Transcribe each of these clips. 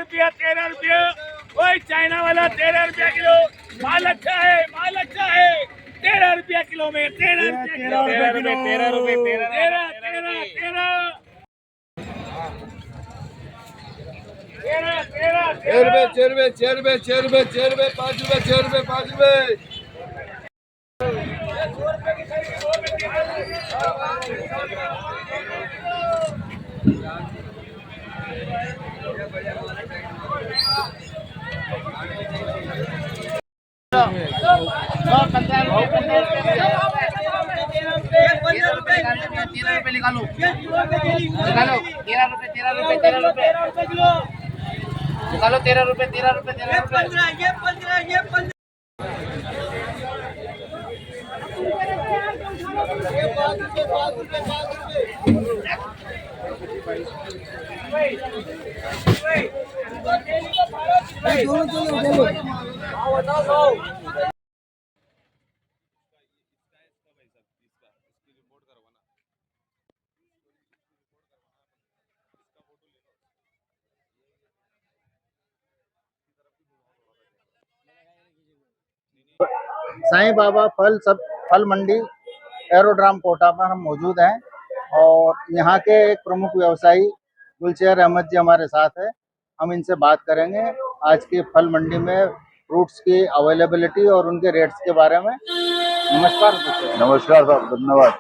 रुपया 13 रुपया। वही चाइना वाला 13 रुपया किलो। माल अच्छा है, माल अच्छा है। 13 रुपया किलो में 13 रुपया किलो। 13 रुपये 5 रुपये 13 रुपये निकालो, 13 रुपये निकालो, 13 रुपये। साईं बाबा फल मंडी एरोड्राम कोटा पर हम मौजूद हैं और यहाँ के एक प्रमुख व्यवसायी गुलशेर अहमद जी हमारे साथ है। हम इनसे बात करेंगे आज की फल मंडी में फ्रूट्स की अवेलेबिलिटी और उनके रेट्स के बारे में। नमस्कार गुलशेर। नमस्कार साहब, धन्यवाद,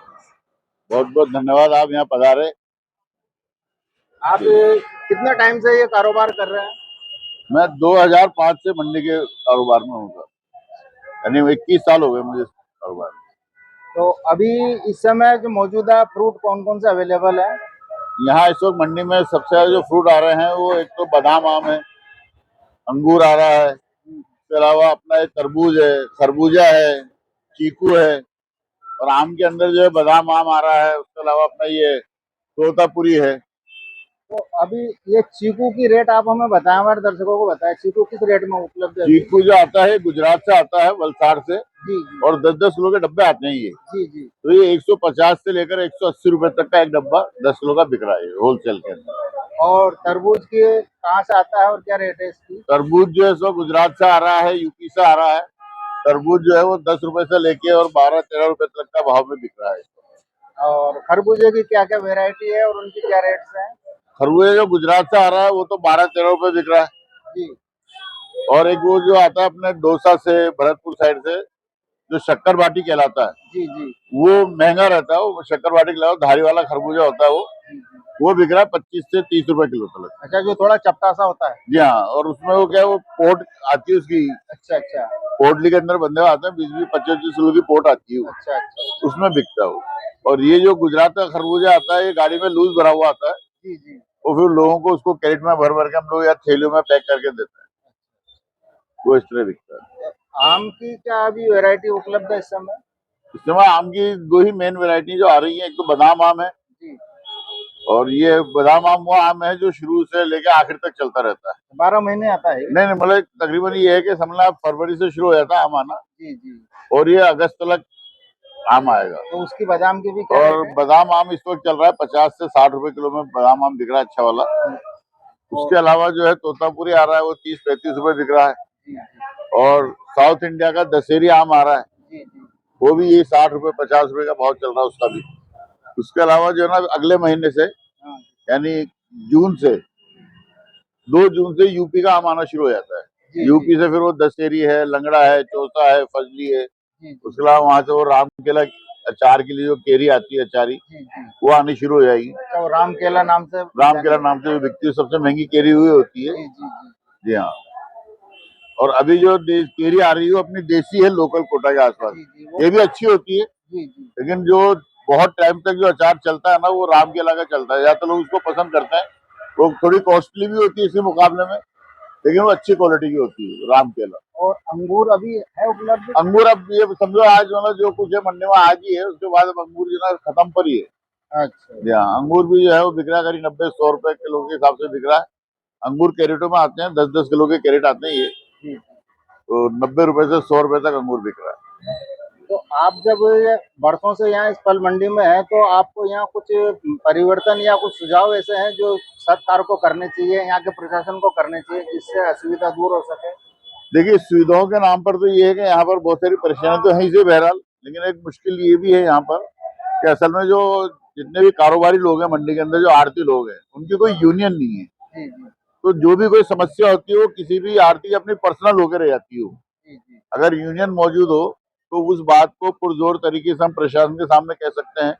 बहुत बहुत धन्यवाद आप यहाँ पधारे। आप कितने टाइम से ये कारोबार कर रहे हैं? मैं 2005 से मंडी के कारोबार में हूँ, यानी 21 साल हो गए मुझे कारोबार में। तो अभी इस समय जो मौजूदा फ्रूट कौन कौन से अवेलेबल है? यहाँ इस वक्त मंडी में सबसे ज्यादा जो फ्रूट आ रहे हैं वो एक तो बादाम आम है, अंगूर आ रहा है, इसके अलावा अपना एक तरबूज है, खरबूजा है, चीकू है, और आम के अंदर जो है बादाम आम आ रहा है। उसके अलावा अपना ये तोतापुरी है। तो अभी ये चीकू की रेट आप हमें बताएं, हमारे दर्शकों को बताएं, चीकू किस रेट में उपलब्ध है? चीकू जो आता है गुजरात से आता है, वलसाड़ से, जी और 10-10 किलो के डब्बे आते हैं ये। जी जी। तो ये 150 से लेकर 180 रुपए तक का एक डब्बा 10 किलो का बिक रहा है होलसेल के अंदर। और तरबूज की कहाँ से आता है और क्या रेट है इसकी? तरबूज जो है सो गुजरात से आ रहा है, यूपी से आ रहा है। तरबूज जो है वो 10 रुपए से लेके और 12-13 रुपए तक का भाव में बिक रहा है। और खरबूजे की क्या क्या वेरायटी है और उनकी क्या रेट्स हैं? खरबूजा जो गुजरात से आ रहा है वो तो 12-13 रुपए बिक रहा है जी। और एक वो जो आता है अपने डोसा से, भरतपुर साइड से, जो शक्कर बाटी कहलाता है, जी जी। वो महंगा रहता है। वो शक्कर बाटी के अलावा धारी वाला खरबूजा होता है, वो बिक रहा है 25 से 30 रुपए किलो तक। अच्छा, जो थोड़ा चपटा सा होता है। जी हाँ, और उसमें वो क्या है, वो पोट आती है उसकी। अच्छा अच्छा। पोटली के अंदर बंधे हुए आते हैं, 20-20, 25-25 किलो की पोट आती है वो। अच्छा अच्छा। उसमें बिकता है वो। और ये जो गुजरात का खरबूजा आता है, ये गाड़ी में लूज भरा हुआ आता है। जी जी। और फिर लोगों को उसको कैरेट में भर भर के हम लोग या थैलियों में पैक करके देते हैं, वो इस तरह बिकता है। आम की क्या अभी वैरायटी उपलब्ध है इस समय? इस समय आम की 2 ही मेन वैरायटी जो आ रही है, एक तो बादाम आम है, जी। और ये बादाम आम वो आम है जो शुरू से लेके आखिर तक चलता रहता है। 12 महीने आता है? नहीं, मतलब तकरीबन ये है कि समझ फरवरी से शुरू हो जाता है आम आना, जी जी। और ये अगस्त तक आम आएगा। तो उसकी बादाम की भी क्या और रेट है? बादाम आम इस वक्त चल रहा है 50 से 60 रुपए किलो में बादाम आम बिक रहा है, अच्छा वाला। उसके अलावा जो है तोतापुरी आ रहा है, वो 30-35 रुपए बिक रहा है। जी और साउथ इंडिया का दशहरी आम आ रहा है, जी जी। वो भी ये 60 रुपए 50 रुपए का भाव चल रहा है उसका भी। उसके अलावा जो है ना, अगले महीने से, हाँ। यानी जून से, 2 जून से यूपी का आम आना शुरू हो जाता है। जी, यूपी से फिर वो दशहरी है, लंगड़ा है, चौसा है, फजली है। जी जी। उसके अलावा वहां से वो राम केला अचार के लिए जो केरी आती है अचारी, जी जी। वो आनी शुरू हो जाएगी। अच्छा, वो राम केला नाम से? राम केला नाम से बिकती है, सबसे महंगी केरी हुई होती है। जी जी जी। जी हाँ। और अभी जो केरी आ रही है वो अपनी देसी है, लोकल कोटा के आसपास। जी जी। ये भी अच्छी होती है, जी जी। लेकिन जो बहुत टाइम तक जो अचार चलता है ना, वो राम केला का चलता है। ज्यादातर लोग उसको पसंद करते हैं। वो थोड़ी कॉस्टली भी होती है इसके मुकाबले में, लेकिन वो अच्छी क्वालिटी की होती है राम केला। और अंगूर अभी है उपलब्ध? अंगूर अब ये समझो आज मतलब जो कुछ है मंडी में आज ही है, उसके बाद अब अंगूर जो है खत्म पर ही है। अच्छा। हाँ, अंगूर भी जो है वो बिक रहा है करीब 90-100 रुपए किलो के हिसाब से बिक रहा है। अंगूर कैरेटों में आते हैं, 10-10 किलो के कैरेट आते हैं ये, जी। तो 90 रुपए से 100 रुपए तक अंगूर बिक रहा है। तो आप जब ये बरसों से यहाँ इस फल मंडी में है, तो आपको यहाँ कुछ परिवर्तन या कुछ सुझाव ऐसे हैं जो सरकार को करने चाहिए, यहाँ के प्रशासन को करने चाहिए, जिससे असुविधा दूर हो सके। देखिए, सुविधाओं के नाम पर तो ये है कि यहाँ पर बहुत सारी परेशानी तो है ही से बहरहाल, लेकिन एक मुश्किल ये भी है यहाँ पर कि असल में जो जितने भी कारोबारी लोग हैं मंडी के अंदर, जो आड़ती लोग हैं, उनकी कोई यूनियन नहीं है। जी जी तो जो भी कोई समस्या होती है वो किसी भी आड़ती अपनी पर्सनल होकर रह जाती हो। जी जी अगर यूनियन मौजूद हो तो उस बात को पुरजोर तरीके से हम प्रशासन के सामने कह सकते हैं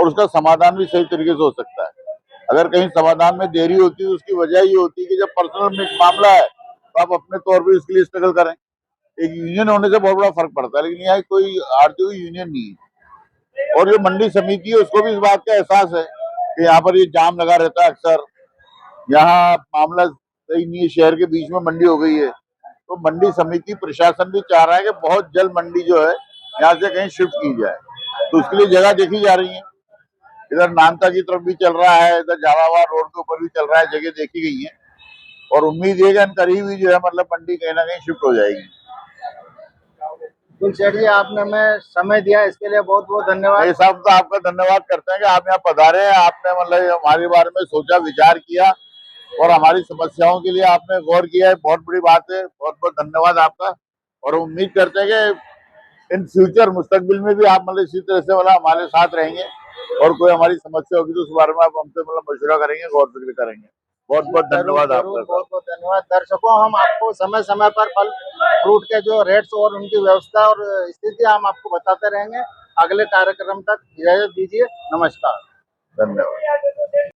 और उसका समाधान भी सही तरीके से हो सकता है। अगर कहीं समाधान में देरी होती है तो उसकी वजह ये होती है कि जब पर्सनल में मामला है तो आप अपने तौर पर इसके लिए स्ट्रगल करें। एक यूनियन होने से बहुत बड़ा फर्क पड़ता है, लेकिन यहाँ कोई आड़ती हुई यूनियन नहीं है। और जो मंडी समिति है उसको भी इस बात का एहसास है कि यहाँ पर ये जाम लगा रहता है अक्सर, यहाँ मामला सही नहीं है, शहर के बीच में मंडी हो गई है। तो मंडी समिति प्रशासन भी चाह रहा है कि बहुत जल्द मंडी जो है यहाँ से कहीं शिफ्ट की जाए, तो उसके लिए जगह देखी जा रही है। इधर नानता की तरफ भी चल रहा है, इधर झालावाड़ रोड के ऊपर भी चल रहा है, जगह देखी गई है और उम्मीद है कि करीब ही जो है मतलब मंडी कहीं ना कहीं शिफ्ट हो जाएगी। गुलशेठ जी, आपने हमें समय दिया, इसके लिए बहुत बहुत धन्यवाद। ये सब तो आपका धन्यवाद करते हैं कि आप यहाँ पधारे हैं, आपने मतलब हमारे बारे में सोचा, विचार किया और हमारी समस्याओं के लिए आपने गौर किया है, बहुत बड़ी बात है। बहुत बहुत धन्यवाद आपका। और उम्मीद करते हैं कि इन फ्यूचर मुस्तकबिल में भी आप मतलब इसी तरह से मतलब हमारे साथ रहेंगे और कोई हमारी समस्या होगी तो उस बारे में आप हमसे मतलब मशवरा करेंगे, गौर फिक्र करेंगे। बहुत बहुत धन्यवाद आपका। बहुत बहुत धन्यवाद। दर्शकों, हम आपको समय समय पर फल फ्रूट के जो रेट्स और उनकी व्यवस्था और स्थिति हम आपको बताते रहेंगे। अगले कार्यक्रम तक इजाजत दीजिए। नमस्कार। धन्यवाद।